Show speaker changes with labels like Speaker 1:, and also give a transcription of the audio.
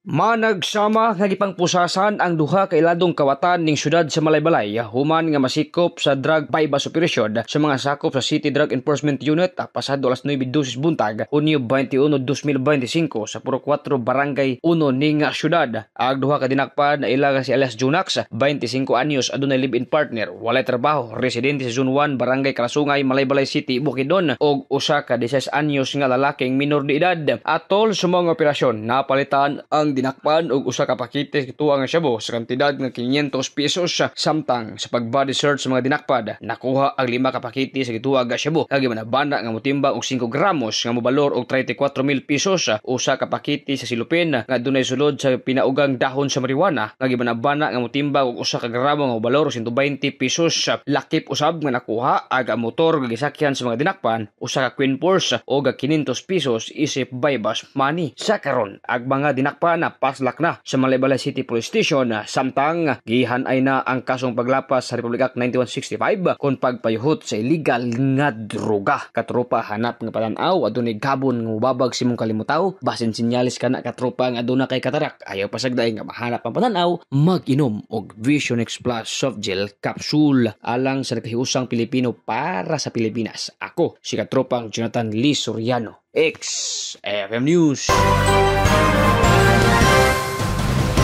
Speaker 1: Managsama nga gipangpusasan ang duha ka iladong kawatan ning syudad sa Malaybalay human nga masikop sa drug bypass operation sa mga sakop sa City Drug Enforcement Unit pasado alas 9:12 buntag Hunyo 21, 2025 sa Puro 4 Barangay 1 ning syudad. Ang duha ka dinakpan na ila si alias Junax, 25 anyos, adunay live-in partner, walay trabaho, residente sa Zone 1 Barangay Kalasungay, Malaybalay City, Bukidnon, og usa ka 16 anyos nga lalaking minor de edad. Atol sa mga operasyon napalitan ang dinakpan og usa ka pakete kituang nga shabu sa kantidad nga 500 pesos samtang sa pag-body search sa mga dinakpad nakuha ang 5 ka pakete sa kituang nga shabu kag manabana nga motimbang og 5 gramos nga mobalor og 34,000 pesos, usa ka pakete sa silupin nga dunay sulod sa pinaugang dahon sa marijuana nga gibanabana nga motimbang og usa ka gramo nga mobalor og 120 pesos. Lakip usab nga nakuha ang motor nga gisakyan sa mga dinakpan, usa ka Queen Force og 500 pesos isip bypass money. Sa karon ang mga dinakpan na paslak na sa Malaybalay City Police Station samtang gihan-ay na ang kasong paglapas sa Republic Act 9165 kon pagpayuhot sa illegal nga droga. Katropa, hanap nga patanaw adunay gabon nga mubabag simong kalimutaw basin sinyalis kana katropa nga aduna kay katarak ayaw pasagday nga mahanap ang patanaw, mag-inom og Vision X Plus soft gel capsule alang sa nakahiusang Pilipino para sa Pilipinas. Ako si katropang Jonathan Lee Soriano, XFM News.